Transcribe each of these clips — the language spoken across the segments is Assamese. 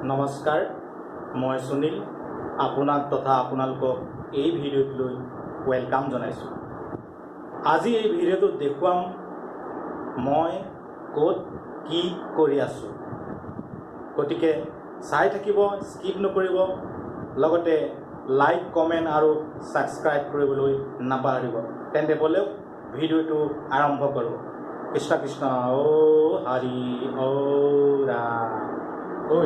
নমস্কাৰ, মই সুনীল আপোনাক তথা আপোনালোকক এই ভিডিঅ'টোলৈ ওয়েলকাম জনাইছোঁ। আজি এই ভিডিঅ'টোত দেখুৱাম মই ক'ত কি কৰি আছোঁ। গতিকে চাই থাকিব, স্কিপ নকৰিব, লগতে লাইক, কমেণ্ট আৰু ছাবস্ক্ৰাইব কৰিবলৈ নাপাহৰিব। তেন্তে বলক ভিডিঅ'টো আৰম্ভ কৰোঁ। কৃষ্ণ কৃষ্ণ হৰি ৰাম। ঐ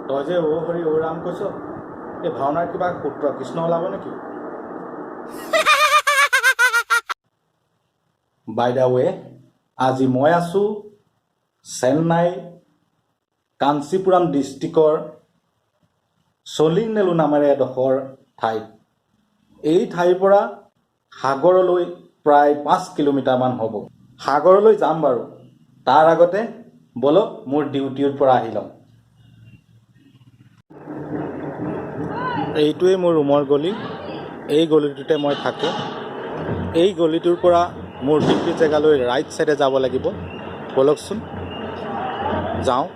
তই যে হৰি ৰাম কৈছ, এই ভাওনাৰ কিবা পুত্ৰ কৃষ্ণ ওলাব নেকি? বাই দ্য ৱে, আজি মই আছোঁ চেন্নাই কাঞ্চিপুৰম ডিষ্ট্ৰিক্টৰ সোলিংনাল্লুৰ নামেৰে এডোখৰ ঠাইত। এই ঠাইৰ পৰা সাগৰলৈ প্ৰায় 5 কিলোমিটাৰমান হ'ব। সাগৰলৈ যাম বাৰু, তাৰ আগতে বলক মোৰ ডিউটিৰ পৰা আহি লওঁ। এইটোৱে মোৰ ৰুমৰ গলি। এই গলিটোতে মই থাকোঁ। এই গলিটোৰ পৰা মোৰ ডিউটি জেগালৈ ৰাইট ছাইডে যাব লাগিব। বলকচোন যাওঁ।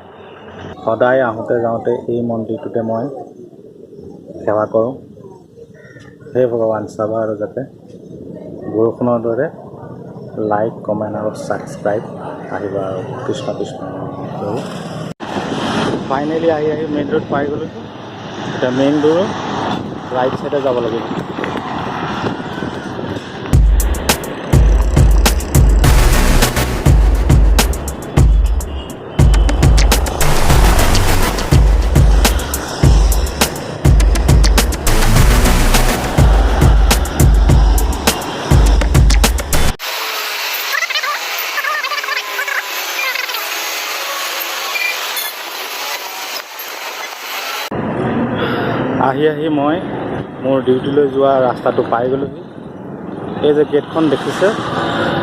সদায় আহোঁতে যাওঁতে এই মন্দিৰটোতে মই সেৱা কৰোঁ। হে ভগৱান, চাবা আৰু যাতে বৰষুণৰ দৰে লাইক, কমেণ্ট আৰু ছাবস্ক্ৰাইব আহিবা আৰু কৃষ্ণ কৃষ্ণ। ফাইনেলি আহি মেইন ৰোড পাই গ'লোঁ। এতিয়া মেইন ৰোড ৰাইট ছাইডে যাব লাগিব। আহি মই মোৰ ডিউটিলৈ যোৱা ৰাস্তাটো পাই গ'লোহি। এই যে গেটখন দেখিছে,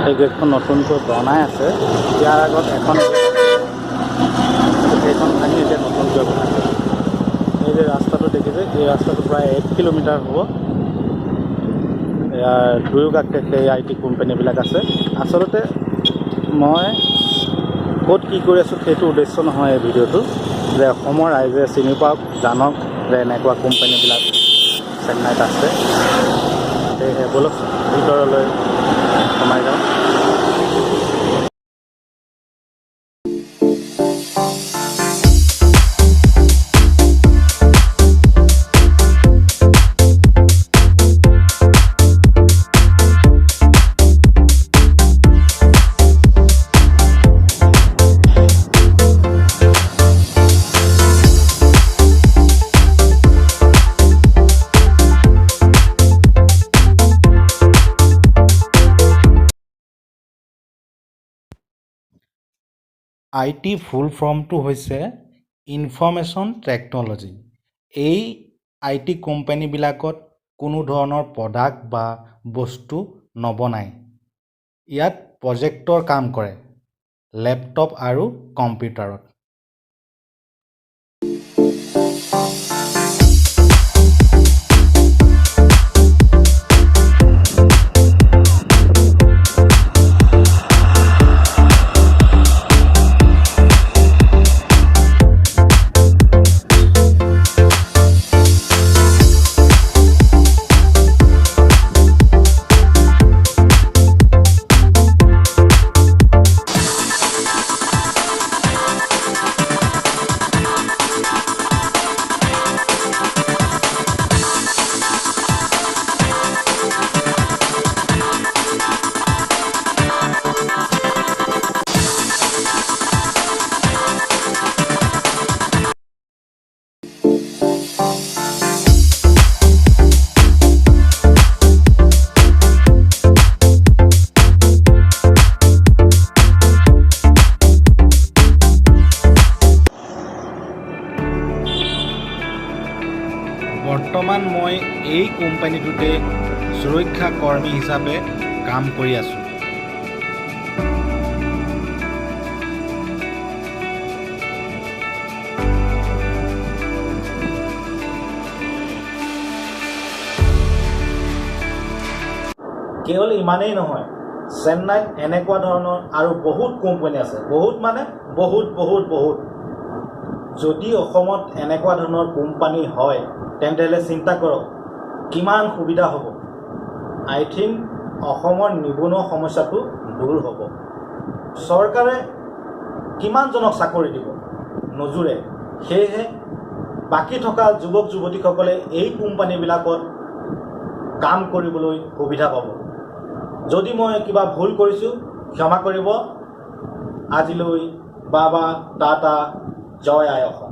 এই গেটখন নতুনকৈ বনাই আছে। ইয়াৰ আগত এখন সেইখন ভাঙি এতিয়া নতুনকৈ বনাইছে। এই যে ৰাস্তাটো দেখিছে, এই ৰাস্তাটো প্ৰায় 1 কিলোমিটাৰ হ'ব। ইয়াৰ দুয়োকাষে সেই IT কোম্পানীবিলাক আছে। আচলতে মই ক'ত কি কৰি আছোঁ সেইটো উদ্দেশ্য নহয় এই ভিডিঅ'টো, যে অসমৰ ৰাইজে চিনি পাওক, জানক যে এনেকুৱা কোম্পানীবিলাক চেন্নাইত আছে। সেয়েহে বলক ভিতৰলৈ সোমাই যাওঁ। IT ফুল ফৰ্মটো হৈছে ইনফৰমেশ্যন টেকন'লজি। এই IT কোম্পানীবিলাকত কোনো ধৰণৰ প্ৰডাক্ট বা বস্তু নবনায়। ইয়াত প্ৰজেক্টৰ কাম কৰে, লেপটপ আৰু কম্পিউটাৰত। বৰ্তমান মই এই কোম্পানীটোতে সুৰক্ষা কৰ্মী হিচাপে কাম কৰি আছোঁ। কেৱল ইমানেই নহয়, চেন্নাইত এনেকুৱা ধৰণৰ আৰু বহুত কোম্পানী আছে। বহুত মানে বহুত বহুত বহুত যদি অসমত এনেকুৱা ধৰণৰ কোম্পানী হয় তেন্তে চিন্তা কৰক কিমান সুবিধা হ'ব। আই থিংক অসমৰ নিবনুৱা সমস্যাটো দূৰ হ'ব। চৰকাৰে কিমানজনক চাকৰি দিব? নজোৰে। সেয়েহে বাকী থকা যুৱক যুৱতীসকলে এই কোম্পানীবিলাকত কাম কৰিবলৈ সুবিধা পাব। যদি মই কিবা ভুল কৰিছোঁ ক্ষমা কৰিব। আজিলৈ বাবা টাটা, জয় আই অসম।